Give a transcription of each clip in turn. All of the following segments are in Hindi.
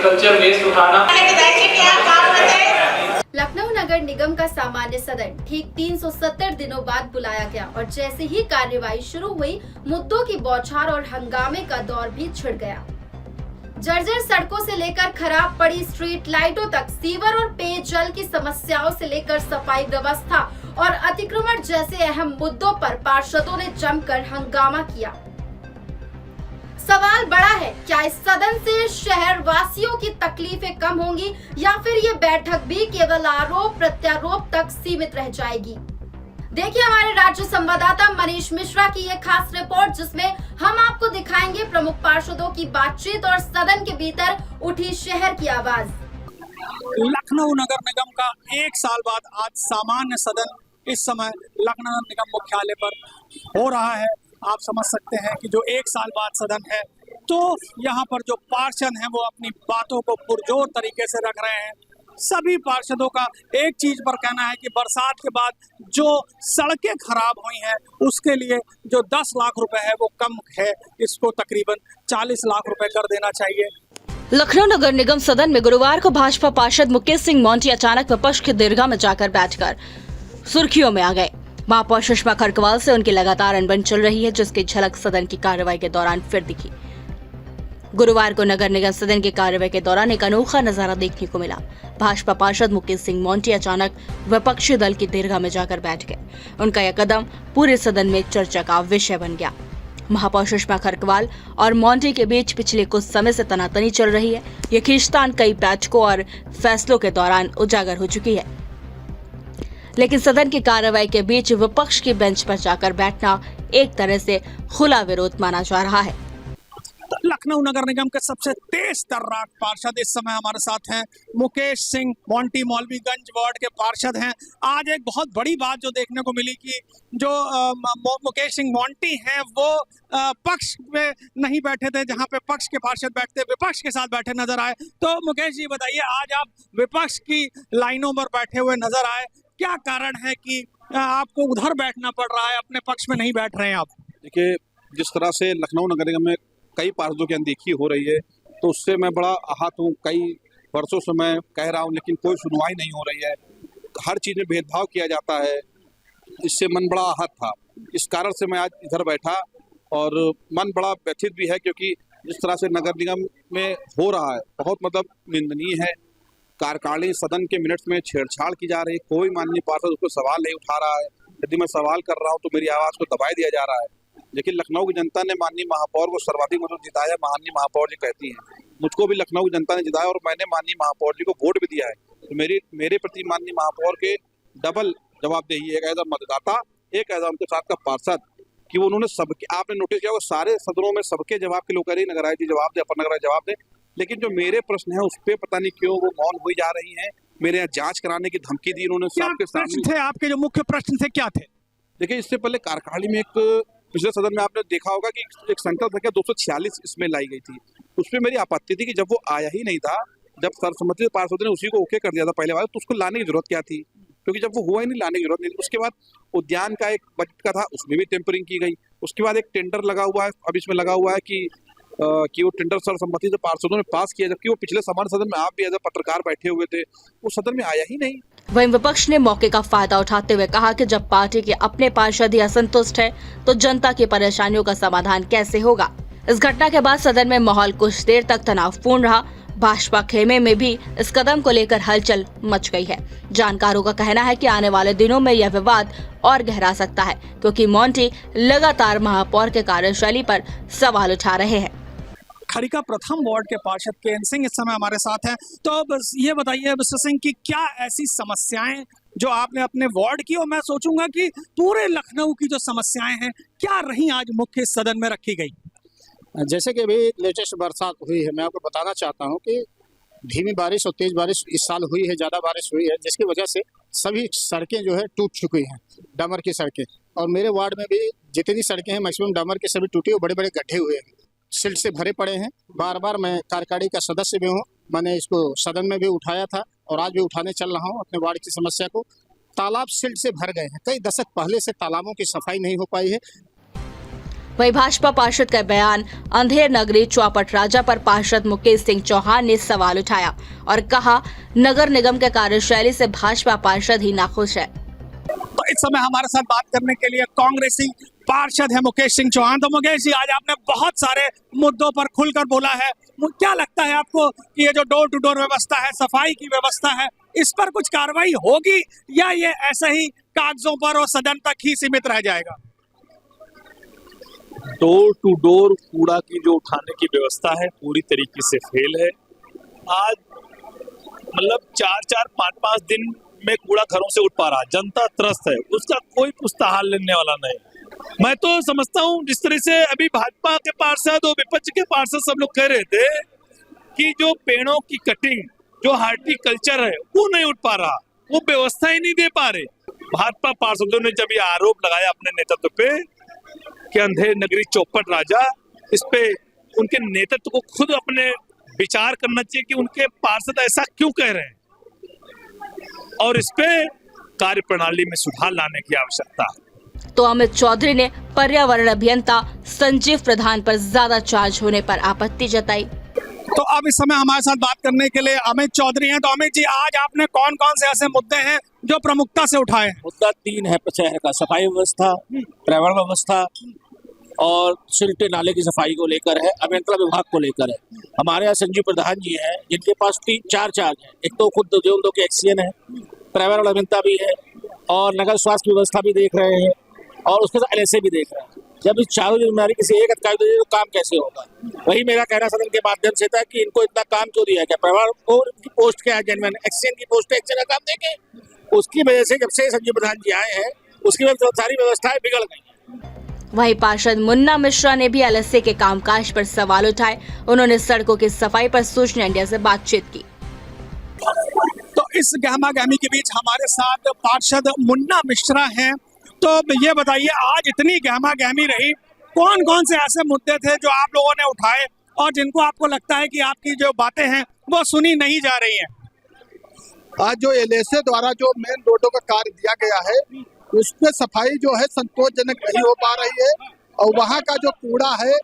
एग्रीकल्चर वेस्ट उठाना। लखनऊ नगर निगम का सामान्य सदन ठीक 370 दिनों बाद बुलाया गया और जैसे ही कार्यवाही शुरू हुई, मुद्दों की बौछार और हंगामे का दौर भी छिड़ गया। जर्जर सड़कों से लेकर खराब पड़ी स्ट्रीट लाइटों तक, सीवर और पेयजल की समस्याओं से लेकर सफाई व्यवस्था और अतिक्रमण जैसे अहम मुद्दों पर पार्षदों ने जमकर हंगामा किया। सवाल बड़ा है, क्या इस सदन से शहर वासियों की तकलीफें कम होंगी या फिर ये बैठक भी केवल आरोप प्रत्यारोप तक सीमित रह जाएगी? देखिए हमारे राज्य संवाददाता मनीष मिश्रा की ये खास रिपोर्ट, जिसमें हम आपको दिखाएंगे प्रमुख पार्षदों की बातचीत और सदन के भीतर उठी शहर की आवाज। लखनऊ नगर निगम का 1 साल बाद आज सामान्य सदन इस समय लखनऊ निगम मुख्यालय पर हो रहा है। आप समझ सकते हैं कि जो 1 साल बाद सदन है, तो यहाँ पर जो पार्षद हैं वो अपनी बातों को पुरजोर तरीके से रख रहे हैं। सभी पार्षदों का एक चीज पर कहना है कि बरसात के बाद जो सड़कें खराब हुई हैं उसके लिए जो 10 लाख रुपए है वो कम है, इसको तकरीबन 40 लाख रुपए कर देना चाहिए। लखनऊ नगर निगम सदन में गुरुवार को भाजपा पार्षद मुकेश सिंह मोंटी अचानक विपक्ष की दीर्घा में जाकर बैठकर सुर्खियों में आ गए। महापौर सुषमा खरकवाल से उनकी लगातार अनबन चल रही है, जिसकी झलक सदन की कार्रवाई के दौरान फिर दिखी। गुरुवार को नगर निगम सदन की कार्रवाई के दौरान एक अनोखा नजारा देखने को मिला। भाजपा पार्षद मुकेश सिंह मोंटी अचानक विपक्षी दल की दीर्घा में जाकर बैठ गए। उनका यह कदम पूरे सदन में चर्चा का विषय बन गया। महापौर सुषमा खरकवाल और मोंटी के बीच पिछले कुछ समय से तनातनी चल रही है। ये खींचतान कई बैठकों और फैसलों के दौरान उजागर हो चुकी है, लेकिन सदन की कार्रवाई के बीच विपक्ष की बेंच पर जाकर बैठना एक तरह से खुला विरोध माना जा रहा है। लखनऊ नगर निगम के सबसे तेज तर्राक पार्षद इस समय हमारे साथ हैं। मुकेश सिंह मोंटी मौलवीगंज वार्ड के पार्षद हैं। आज एक बहुत बड़ी बात जो देखने को मिली कि जो मुकेश सिंह मोंटी हैं वो पक्ष में नहीं बैठे थे, जहां पे पक्ष के पार्षद बैठते विपक्ष के साथ बैठे नजर आए। तो मुकेश जी बताइए, आज आप विपक्ष की लाइनों पर बैठे हुए नजर आए, क्या कारण है कि आपको उधर बैठना पड़ रहा है, अपने पक्ष में नहीं बैठ रहे हैं आप? देखिए, जिस तरह से लखनऊ नगर निगम में कई पार्षदों की अनदेखी हो रही है, तो उससे मैं बड़ा आहत हूँ। कई वर्षों से मैं कह रहा हूँ, लेकिन कोई सुनवाई नहीं हो रही है। हर चीज़ में भेदभाव किया जाता है, इससे मन बड़ा आहत था। इस कारण से मैं आज इधर बैठा और मन बड़ा व्यथित भी है, क्योंकि जिस तरह से नगर निगम में हो रहा है बहुत निंदनीय है। कार्यकारिणी सदन के मिनट्स में छेड़छाड़ की जा रही है, कोई माननीय पार्षद उसको सवाल नहीं उठा रहा है। यदि मैं सवाल कर रहा हूँ तो मेरी आवाज़ को दबाए दिया जा रहा है। लेकिन लखनऊ की जनता ने माननीय महापौर को सर्वाधिक मतलब जिताया, माननीय महापौर जी कहती हैं। मुझको भी लखनऊ की जनता ने जिताया और मैंने माननीय महापौर जी को वोट भी दिया है। तो मेरे प्रति माननीय महापौर के डबल जवाबदेही, एक एज अ मतदाता, एक एज अ उनके साथ का पार्षद, कि उन्होंने सबके, आपने नोटिस किया होगा सारे सदनों में सबके जवाब के लोग कह रहे हैं नगराई जी जवाब दे, अपर नगराई जवाब दे, लेकिन जो मेरे प्रश्न है उस पर पता नहीं क्यों वो मौन हुई जा रही है। मेरे यहाँ जांच कराने की धमकी दी उन्होंने। सबके सामने थे आपके जो मुख्य प्रश्न थे, क्या थे? देखिए, इससे पहले कार्यकारिणी में एक पिछले सदन में आपने देखा होगा कि एक संकल्प संख्या 246 इसमें लाई गई थी। उसमें मेरी आपत्ति थी कि जब वो आया ही नहीं था, जब सर्वसम्मति पार्षद ने उसी को ओके कर दिया था पहले बार, तो उसको लाने की जरूरत क्या थी? क्योंकि जब वो हुआ ही नहीं, लाने की जरूरत नहीं थी। उसके बाद उद्यान का एक बजट का था, उसमें भी टेम्परिंग की गई। उसके बाद एक टेंडर लगा हुआ है, अब इसमें लगा हुआ है कि वो टेंडर सर्वसम्मति से पार्षदों ने पास किया, जबकि वो पिछले सामान्य सदन में आप भी एज अ पत्रकार बैठे हुए थे, वो सदन में आया ही नहीं। वहीं विपक्ष ने मौके का फायदा उठाते हुए कहा कि जब पार्टी के अपने पार्षद ही असंतुष्ट है तो जनता की परेशानियों का समाधान कैसे होगा। इस घटना के बाद सदन में माहौल कुछ देर तक तनावपूर्ण रहा। भाजपा खेमे में भी इस कदम को लेकर हलचल मच गई है। जानकारों का कहना है कि आने वाले दिनों में यह विवाद और गहरा सकता है, क्योंकि मोंटी लगातार महापौर के कार्यशैली पर सवाल उठा रहे हैं। खरीका प्रथम वार्ड के पार्षद केएन सिंह इस समय हमारे साथ हैं। तो बस ये बताइए मिस्टर सिंह की क्या ऐसी समस्याएं जो आपने अपने वार्ड की, और मैं सोचूंगा कि पूरे लखनऊ की जो समस्याएं हैं, क्या रही आज मुख्य सदन में रखी गई? जैसे कि अभी लेटेस्ट बरसात हुई है, मैं आपको बताना चाहता हूं कि धीमी बारिश और तेज बारिश इस साल हुई है, ज़्यादा बारिश हुई है, जिसकी वजह से सभी सड़कें जो है टूट चुकी हैं, डामर की सड़कें। और मेरे वार्ड में भी जितनी सड़कें हैं मैक्सिमम डामर की सभी टूटी और बड़े बड़े गड्ढे हुए हैं, सिल्ट से भरे पड़े हैं। बार बार मैं कार्यकारिणी का सदस्य भी हूँ, मैंने इसको सदन में भी उठाया था और आज भी उठाने चल रहा हूँ अपने वार्ड की समस्या को। तालाब सिल्ट से भर गए हैं, कई दशक पहले से तालाबों की सफाई नहीं हो पाई है। वहीं भाजपा पार्षद का बयान अंधेर नगरी चौपट राजा पर पार्षद मुकेश सिंह चौहान ने सवाल उठाया और कहा, नगर निगम के कार्यशैली से भाजपा पार्षद ही नाखुश है। तो इस समय हमारे साथ बात करने के लिए कांग्रेसी पार्षद है मुकेश सिंह चौहान। तो मुकेश जी, आज आपने बहुत सारे मुद्दों पर खुलकर बोला है। क्या लगता है आपको कि ये जो डोर टू डोर व्यवस्था है, सफाई की व्यवस्था है, इस पर कुछ कार्रवाई होगी या ये ऐसे ही कागजों पर और सदन तक ही सीमित रह जाएगा? डोर टू डोर कूड़ा की जो उठाने की व्यवस्था है पूरी तरीके से फेल है। आज मतलब 4-4, 5-5 दिन में कूड़ा घरों से उठ पा रहा, जनता त्रस्त है, उसका कोई पुस्ताहाल लेने वाला नहीं। मैं तो समझता हूँ जिस तरह से अभी भाजपा के पार्षद और विपक्ष के पार्षद सब लोग कह रहे थे कि जो पेड़ों की कटिंग, जो हार्टिकल्चर है वो नहीं उठ पा रहा, वो व्यवस्था ही नहीं दे पा रहे। भाजपा पार्षदों ने जब ये आरोप लगाया अपने नेतृत्व पे कि अंधेर नगरी चौपट राजा, इस पे उनके नेतृत्व को खुद अपने विचार करना चाहिए कि उनके पार्षद ऐसा क्यों कह रहे हैं और इस पे कार्य प्रणाली में सुधार लाने की आवश्यकता है। तो अमित चौधरी ने पर्यावरण अभियंता संजीव प्रधान पर ज्यादा चार्ज होने पर आपत्ति जताई। तो अब इस समय हमारे साथ बात करने के लिए अमित चौधरी हैं। तो अमित जी, आज आपने कौन कौन से ऐसे मुद्दे हैं जो प्रमुखता से उठाए? मुद्दा 3 है शहर का, सफाई व्यवस्था, पर्यावरण व्यवस्था और सिल्टे नाले की सफाई को लेकर है, अभियंत्रण विभाग को लेकर है। हमारे यहाँ संजीव प्रधान जी हैं जिनके पास 3-4 चार्ज है। एक तो खुद जो उन के एक्सीएन है, पर्यावरण अभियंता भी है और नगर स्वास्थ्य व्यवस्था भी देख रहे हैं और उसके साथ LSA भी देख रहे हैं। जब इस चारों जिम्मेदारी किसी एक अधिकारी को दे तो काम कैसे होगा? वही मेरा कहना सदन के माध्यम से था कि इनको इतना काम क्यों दिया गया? पर्यावरण को की पोस्ट क्या है, जेनवन एक्सीएन की पोस्ट है, एक्सीएन का काम देंगे। उसकी वजह से जब से संजीव प्रधान जी आए हैं उसकी वजह से सारी व्यवस्थाएं बिगड़ गई। वहीं पार्षद मुन्ना मिश्रा ने भी LSA के कामकाज पर सवाल उठाए। उन्होंने सड़कों की सफाई पर सूचना इंडिया से बातचीत की। तो इस गहमा गहमी के बीच हमारे साथ पार्षद मुन्ना मिश्रा हैं। तो ये बताइए, आज इतनी गहमा गहमी रही, कौन कौन से ऐसे मुद्दे थे जो आप लोगों ने उठाए और जिनको आपको लगता है कि आपकी जो बातें हैं वो सुनी नहीं जा रही हैं? आज जो LSA द्वारा जो मेन रोडों का कार्य दिया गया है उसमें सफाई जो है संतोषजनक नहीं हो पा रही है और वहाँ का जो कूड़ा है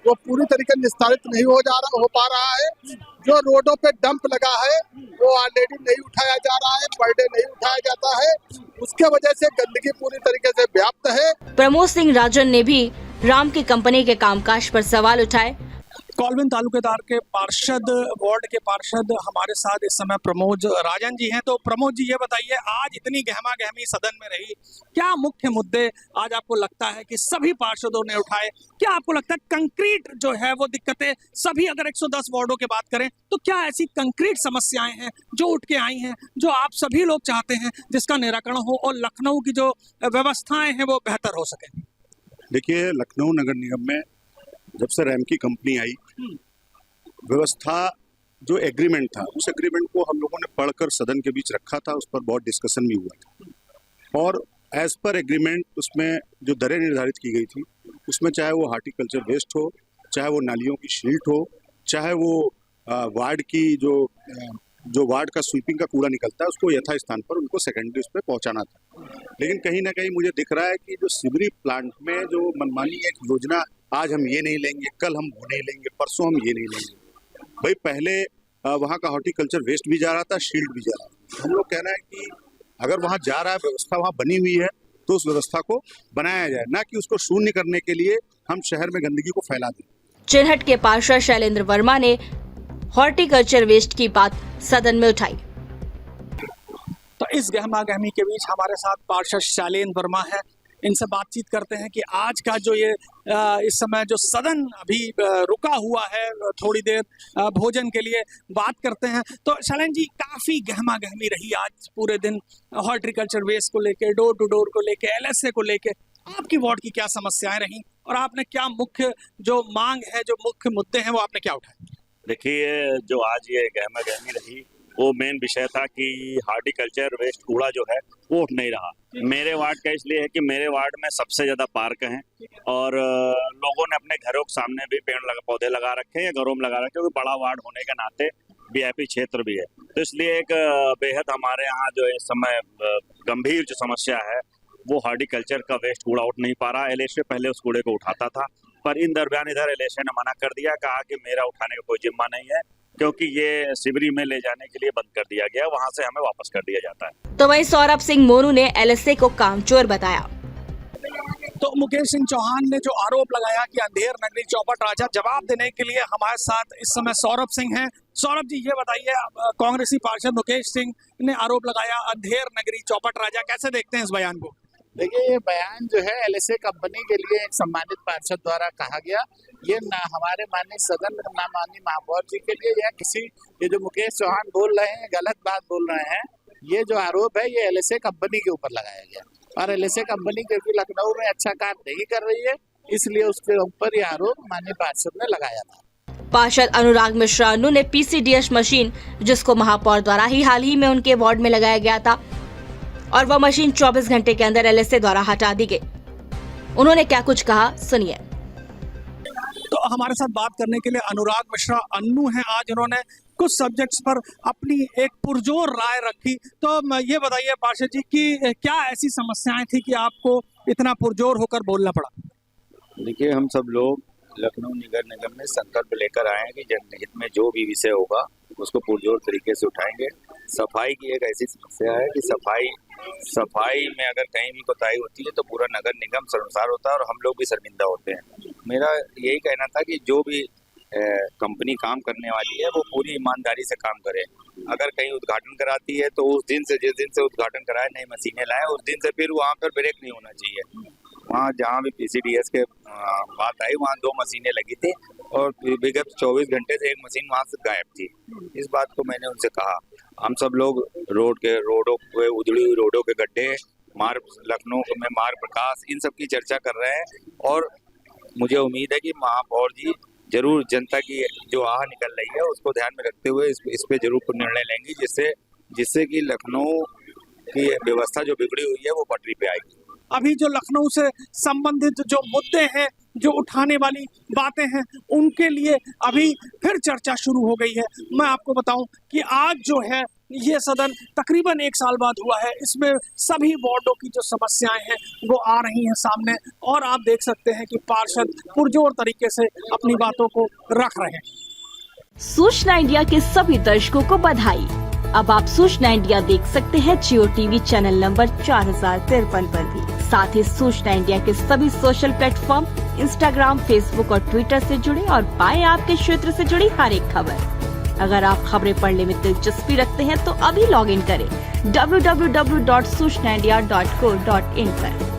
वो पूरी तरीके निस्तारित नहीं हो पा रहा है। जो रोडों पे डंप लगा है वो ऑलरेडी नहीं उठाया जा रहा है, पर डे नहीं उठाया जाता है, उसके वजह से गंदगी पूरी तरीके से व्याप्त है। प्रमोद सिंह राजन ने भी राम की कंपनी के कामकाज पर सवाल उठाए। कॉलविन तालुकेदार के पार्षद, वार्ड के पार्षद हमारे साथ इस समय प्रमोद राजन जी हैं। तो प्रमोद जी, ये बताइए, आज इतनी गहमा गहमी सदन में रही, क्या मुख्य मुद्दे आज आपको लगता है कि सभी पार्षदों ने उठाए? क्या आपको लगता है कंक्रीट जो है वो दिक्कतें सभी, अगर 110 वार्डों की बात करें तो क्या ऐसी कंक्रीट समस्याएं हैं जो उठ के आई हैं, जो आप सभी लोग चाहते हैं जिसका निराकरण हो और लखनऊ की जो व्यवस्थाएं हैं वो बेहतर हो सके? देखिए, लखनऊ नगर निगम में जब से रैम की कंपनी आई, व्यवस्था जो एग्रीमेंट था उस एग्रीमेंट को हम लोगों ने पढ़कर सदन के बीच रखा था, उस पर बहुत डिस्कशन भी हुआ था और एज पर एग्रीमेंट उसमें जो दरें निर्धारित की गई थी उसमें चाहे वो हार्टिकल्चर वेस्ट हो, चाहे वो नालियों की शील्ट हो, चाहे वो वार्ड की जो वार्ड का स्वीपिंग का कूड़ा निकलता है उसको यथा स्थान पर उनको सेकेंडरी उस पर पहुँचाना था। लेकिन कहीं ना कहीं मुझे दिख रहा है कि जो सिवरी प्लांट में जो मनमानी एक योजना, आज हम ये नहीं लेंगे, कल हम वो नहीं लेंगे, परसों हम ये नहीं लेंगे। भाई पहले वहाँ का हॉर्टिकल्चर वेस्ट भी जा रहा था, शील्ड भी जा रहा था। हम लोग कहना है कि अगर वहाँ जा रहा है, व्यवस्था वहाँ बनी हुई है तो उस व्यवस्था को बनाया जाए, ना कि उसको शून्य करने के लिए हम शहर में गंदगी को फैला दें। चिन्हट के पार्षद शैलेंद्र वर्मा ने हॉर्टिकल्चर वेस्ट की बात सदन में उठाई। तो इस गहमा गहमी के बीच हमारे साथ पार्षद शैलेंद्र वर्मा है। इनसे बातचीत करते हैं कि आज का जो ये इस समय जो सदन अभी रुका हुआ है थोड़ी देर भोजन के लिए, बात करते हैं। तो शैलेंद्र जी, काफ़ी गहमा गहमी रही आज पूरे दिन, हॉर्टिकल्चर वेस्ट को लेके, डोर टू डोर को लेके, LSA को लेके। आपकी वार्ड की क्या समस्याएं रहीं और आपने क्या मुख्य जो मांग है, जो मुख्य मुद्दे हैं वो आपने क्या उठाए? देखिए, जो आज ये गहमा गहमी रही वो मेन विषय था कि हार्टिकल्चर वेस्ट कूड़ा जो है वो उठ नहीं रहा। मेरे वार्ड का इसलिए है कि मेरे वार्ड में सबसे ज़्यादा पार्क हैं और लोगों ने अपने घरों के सामने भी पौधे लगा रखे हैं या घरों में लगा रखे हैं, क्योंकि बड़ा वार्ड होने के नाते VIP क्षेत्र भी है। तो इसलिए एक बेहद हमारे यहाँ जो इस समय गंभीर जो समस्या है वो हार्टिकल्चर का वेस्ट कूड़ा उठ नहीं पा रहा। LSA पहले उस कूड़े को उठाता था, पर इन दरमियान इधर एलएसए ने मना कर दिया, कहा कि मेरा उठाने का कोई जिम्मा नहीं है, क्योंकि ये शिवरी में ले जाने के लिए बंद कर दिया गया, वहां से हमें वापस कर दिया जाता है। तो वहीं सौरभ सिंह मोनू ने एलएसए को कामचोर बताया। तो मुकेश सिंह चौहान ने जो आरोप लगाया कि अंधेर नगरी चौपट राजा, जवाब देने के लिए हमारे साथ इस समय सौरभ सिंह हैं। सौरभ जी, ये बताइए, कांग्रेसी पार्षद मुकेश सिंह ने आरोप लगाया अंधेर नगरी चौपट राजा, कैसे देखते हैं इस बयान को? देखिए, ये बयान जो है एलएसए कंपनी के लिए एक सम्मानित पार्षद द्वारा कहा गया, ये ना हमारे माननीय सदन ना माननीय महापौर जी के लिए या किसी, ये जो मुकेश चौहान बोल रहे हैं गलत बात बोल रहे हैं। ये जो आरोप है ये एलएसए कंपनी के ऊपर लगाया गया, और एलएसए कंपनी क्योंकि लखनऊ में अच्छा काम नहीं कर रही है, इसलिए उसके ऊपर ये आरोप माननीय पार्षद ने लगाया था। पार्षद अनुराग मिश्रा अन्नू ने पीसीडीएस मशीन, जिसको महापौर द्वारा ही हाल ही में उनके वार्ड में लगाया गया था, और वह मशीन 24 घंटे के अंदर एलएसए द्वारा हटा दी गई। उन्होंने क्या कुछ कहा, सुनिए। तो हमारे साथ बात करने के लिए अनुराग मिश्रा अन्नू हैं। आज उन्होंने कुछ सब्जेक्ट्स पर अपनी एक पुरजोर राय रखी। तो ये बताइए पार्षद जी कि क्या ऐसी समस्याएं थी कि आपको इतना पुरजोर होकर बोलना पड़ा? देखिए, हम सब लोग लखनऊ नगर निगम में संकल्प लेकर आए हैं कि जनहित में जो भी विषय होगा उसको पुरजोर तरीके से उठाएंगे। सफाई की एक ऐसी समस्या है कि सफाई में अगर कहीं भी कोताही होती है तो पूरा नगर निगम शर्मसार होता है और हम लोग भी शर्मिंदा होते हैं। मेरा यही कहना था कि जो भी कंपनी काम करने वाली है वो पूरी ईमानदारी से काम करे। अगर कहीं उद्घाटन कराती है तो उस दिन से, जिस दिन से उद्घाटन कराए, नई मशीनें लाए, उस दिन से फिर वहाँ पर ब्रेक नहीं होना चाहिए। वहाँ जहाँ भी पीसीडीएस के बात आई वहाँ 2 मशीनें लगी थी और विगत 24 घंटे से एक मशीन वहाँ से गायब थी। इस बात को मैंने उनसे कहा। हम सब लोग रोडों पे उजड़ी हुई रोडों के गड्ढे, लखनऊ में मार्ग प्रकाश, इन सब की चर्चा कर रहे हैं और मुझे उम्मीद है कि महापौर जी जरूर जनता की जो आह निकल रही है उसको ध्यान में रखते हुए इस पे जरूर कोई निर्णय लेंगी, जिससे कि लखनऊ की व्यवस्था जो बिगड़ी हुई है वो पटरी पे आएगी। अभी जो लखनऊ से संबंधित जो मुद्दे हैं, जो उठाने वाली बातें हैं, उनके लिए अभी फिर चर्चा शुरू हो गई है। मैं आपको बताऊं कि आज जो है ये सदन तकरीबन 1 साल बाद हुआ है। इसमें सभी वार्डों की जो समस्याएं हैं वो आ रही हैं सामने, और आप देख सकते हैं कि पार्षद पुरजोर तरीके से अपनी बातों को रख रहे हैं। सूचना इंडिया के सभी दर्शकों को बधाई। अब आप सूचना इंडिया देख सकते हैं जियो टीवी चैनल नंबर 4053 पर भी। साथ ही सूचना इंडिया के सभी सोशल प्लेटफॉर्म इंस्टाग्राम, फेसबुक और ट्विटर से जुड़े और पाएं आपके क्षेत्र से जुड़ी हर एक खबर। अगर आप खबरें पढ़ने में दिलचस्पी रखते हैं तो अभी लॉग इन करें www.सूचनाindia.co.in पर।